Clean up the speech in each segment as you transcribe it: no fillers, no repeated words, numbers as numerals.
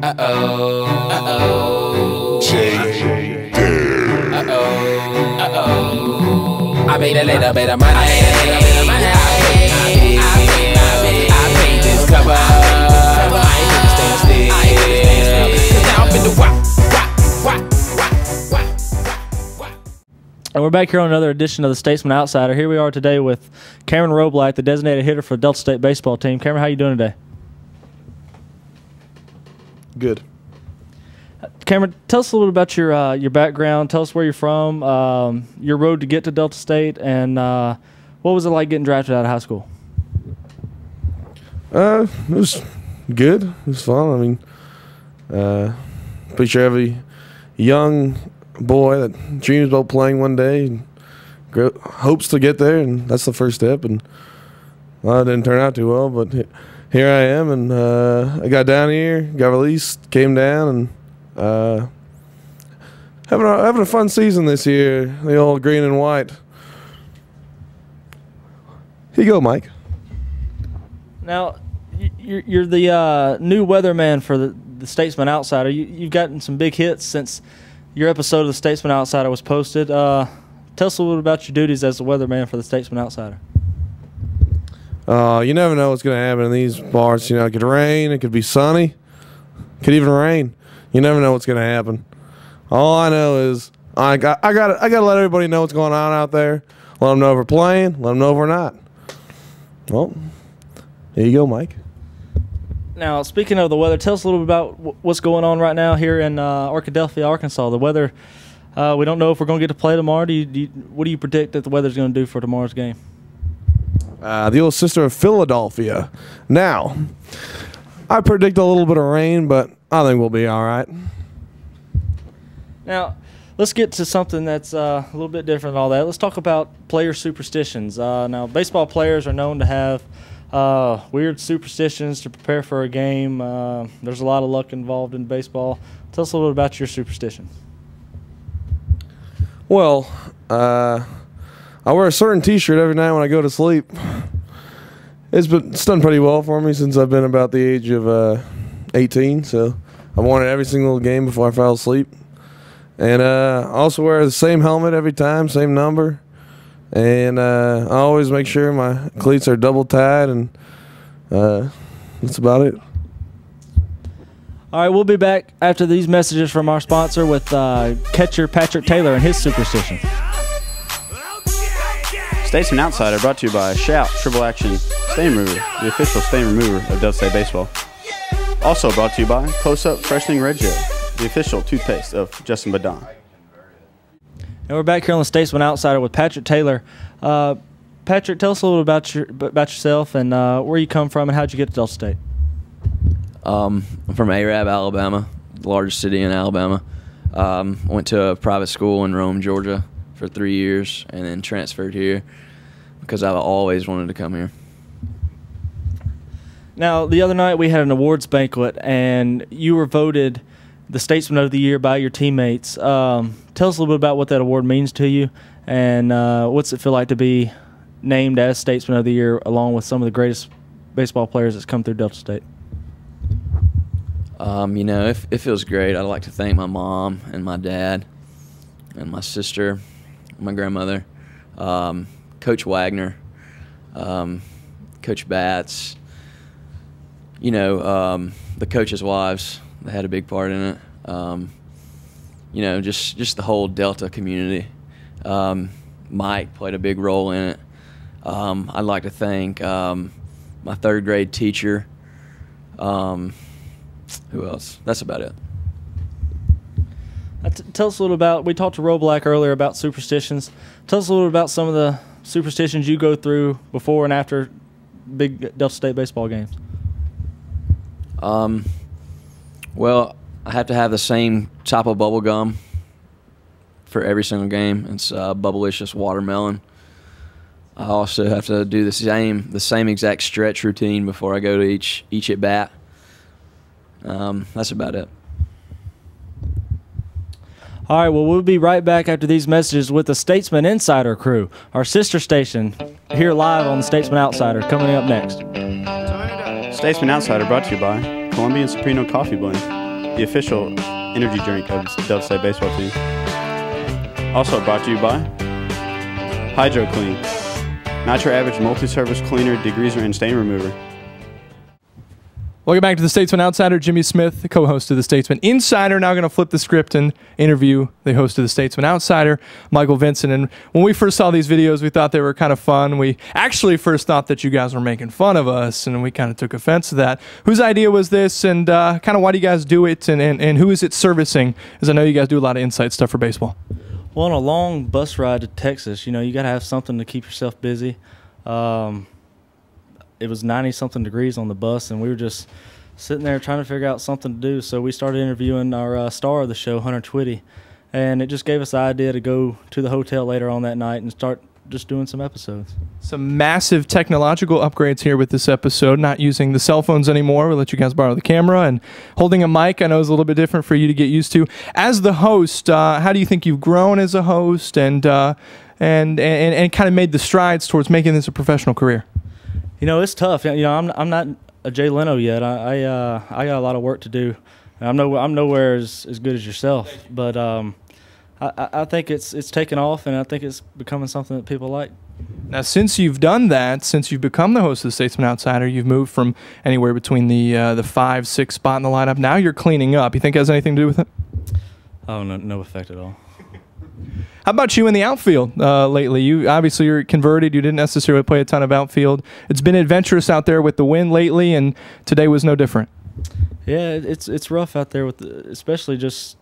Uh-oh, uh-oh. I made a little bit of money. I paid this cover. I ain't finna stand still. 'Cause now I'm finna wop. And we're back here on another edition of the Statesman Outsider. Here we are today with Cameron Roblack, the designated hitter for the Delta State baseball team. Cameron, how you doing today? Good. Cameron, tell us a little about your background. Tell us where you're from, your road to get to Delta State, and what was it like getting drafted out of high school? It was good. It was fun. I mean, pretty sure every young boy that dreams about playing one day and hopes to get there, and that's the first step. And well, it didn't turn out too well, but here I am, and I got down here, got released, came down, and having a fun season this year. The old green and white. Here you go, Mike. Now, you're the new weatherman for the Statesman Outsider. You've gotten some big hits since your episode of the Statesman Outsider was posted. Tell us a little about your duties as the weatherman for the Statesman Outsider. You never know what's going to happen in these parts. You know, it could rain, it could be sunny, it could even rain. You never know what's going to happen. All I know is I got to let everybody know what's going on out there. Let them know if we're playing. Let them know if we're not. Well, here you go, Mike. Now, speaking of the weather, tell us a little bit about what's going on right now here in Arkadelphia, Arkansas. The weather, we don't know if we're going to get to play tomorrow. What do you predict that the weather's going to do for tomorrow's game? The old sister of Philadelphia. Now, I predict a little bit of rain, but I think we'll be all right. Now, let's get to something that's a little bit different than all that. Let's talk about player superstitions. Now, baseball players are known to have weird superstitions to prepare for a game. There's a lot of luck involved in baseball. Tell us a little bit about your superstition. Well, I wear a certain T-shirt every night when I go to sleep. It's done pretty well for me since I've been about the age of 18. So I've worn it every single game before I fall asleep. And I also wear the same helmet every time, same number. And I always make sure my cleats are double tied, and that's about it. All right, we'll be back after these messages from our sponsor with catcher Patrick Taylor and his superstition. Statesman Outsider brought to you by Shout Triple Action Stain Remover, the official stain remover of Delta State Baseball. Also brought to you by Close Up Freshening Red Gel, the official toothpaste of Justin Badon. And we're back here on the Statesman Outsider with Patrick Taylor. Patrick, tell us a little about yourself and where you come from and how'd you get to Delta State? I'm from Arab, Alabama, the largest city in Alabama. Went to a private school in Rome, Georgia for 3 years and then transferred here because I've always wanted to come here. Now, the other night we had an awards banquet and you were voted the Statesman of the Year by your teammates. Tell us a little bit about what that award means to you and what's it feel like to be named as Statesman of the Year along with some of the greatest baseball players that's come through Delta State? You know, it feels great. I'd like to thank my mom and my dad and my sister, my grandmother, Coach Wagner, Coach Batts, you know, the coaches' wives. They had a big part in it. You know, just the whole Delta community. Mike played a big role in it. I'd like to thank my third grade teacher. Who else? That's about it. Tell us a little about, we talked to Roblack earlier about superstitions. Tell us a little about some of the superstitions you go through before and after big Delta State baseball games. Well, I have to have the same type of bubble gum for every single game. It's Bubblicious Watermelon. I also have to do the same exact stretch routine before I go to each at bat. That's about it. All right, well, we'll be right back after these messages with the Statesman Insider crew, our sister station, here live on the Statesman Outsider, coming up next. Statesman Outsider brought to you by Colombian Soprano Coffee Blend. the official energy drink of the Delta State baseball team. Also brought to you by Hydro Clean, not your average multi-service cleaner, degreaser, and stain remover. Welcome back to the Statesman Outsider. Jimmy Smith, the co-host of the Statesman Insider, now going to flip the script and interview the host of the Statesman Outsider, Michael Vincent. And when we first saw these videos, we thought they were kind of fun. We actually first thought that you guys were making fun of us, and we kind of took offense to that. Whose idea was this, and kind of why do you guys do it, and who is it servicing? As I know you guys do a lot of insight stuff for baseball. Well, on a long bus ride to Texas, you got to have something to keep yourself busy. It was 90-something degrees on the bus, and we were just sitting there trying to figure out something to do. So we started interviewing our star of the show, Hunter Twitty, and it just gave us the idea to go to the hotel later on that night and start just doing some episodes. Some massive technological upgrades here with this episode, not using the cell phones anymore. We'll let you guys borrow the camera, and holding a mic I know is a little bit different for you to get used to. As the host, how do you think you've grown as a host and kind of made the strides towards making this a professional career? It's tough. I'm not a Jay Leno yet. I got a lot of work to do. I'm nowhere as good as yourself, but I think it's taken off, and I think it's becoming something that people like. Now, since you've done that, since you've become the host of the Statesman Outsider, you've moved from anywhere between the 5-6 spot in the lineup. Now you're cleaning up. You think it has anything to do with it? Oh, no effect at all. How about you in the outfield lately? You're converted. You didn't necessarily play a ton of outfield. It's been adventurous out there with the wind lately, and today was no different. Yeah, it's rough out there with especially just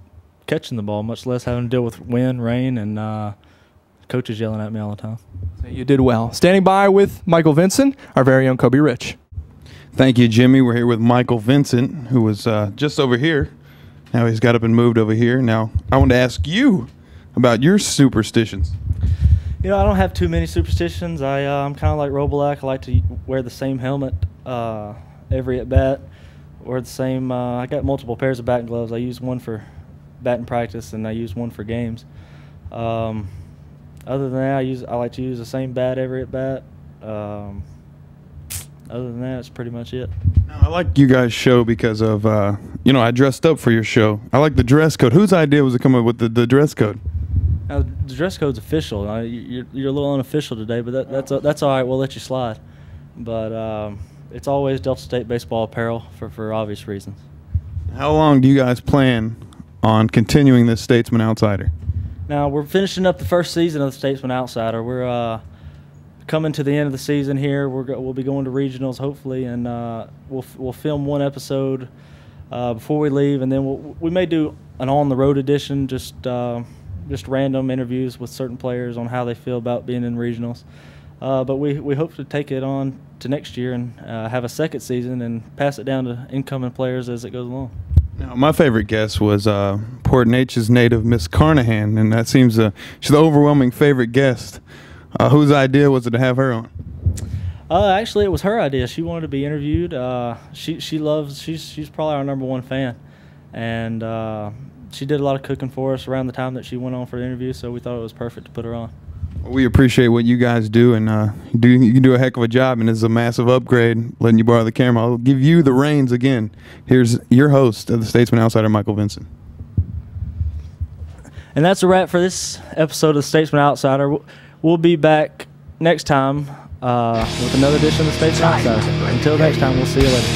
catching the ball, much less having to deal with wind, rain, and coaches yelling at me all the time. You did well. Standing by with Michael Vincent, our very own Kobe Rich. Thank you, Jimmy. We're here with Michael Vincent, who was just over here. Now he's got up and moved over here. Now I want to ask you about your superstitions. I don't have too many superstitions. I'm kind of like Robelak. I like to wear the same helmet every at bat, or the same. I got multiple pairs of batting gloves. I use one for batting practice, and I use one for games. Other than that, I like to use the same bat every at bat. Other than that, it's pretty much it. Now, I like you guys' show because of I dressed up for your show. I like the dress code. Whose idea was to come up with the dress code? Now, the dress code's official. You're a little unofficial today, but that's all right. We'll let you slide. But it's always Delta State baseball apparel for obvious reasons. How long do you guys plan on continuing this Statesman Outsider? Now, we're finishing up the first season of the Statesman Outsider. We're coming to the end of the season here. We'll be going to regionals hopefully, and we'll film one episode before we leave, and then we may do an on-the-road edition, just random interviews with certain players on how they feel about being in regionals. But we hope to take it on to next year and have a second season and pass it down to incoming players as it goes along. Now, my favorite guest was Port Neches native Miss Carnahan, and that seems she's the overwhelming favorite guest. Whose idea was it to have her on? Actually, it was her idea. She wanted to be interviewed. She's probably our #1 fan, and she did a lot of cooking for us around the time that she went on for the interview, so we thought it was perfect to put her on. Well, we appreciate what you guys do, and you can do a heck of a job, and it's a massive upgrade letting you borrow the camera. I'll give you the reins again. Here's your host of the Statesman Outsider, Michael Vincent. And that's a wrap for this episode of the Statesman Outsider. We'll be back next time with another edition of the Statesman Outsider. Until next time, we'll see you later.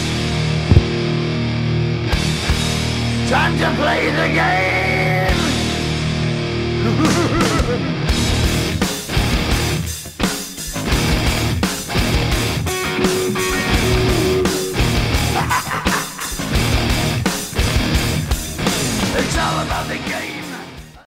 Time to play the game!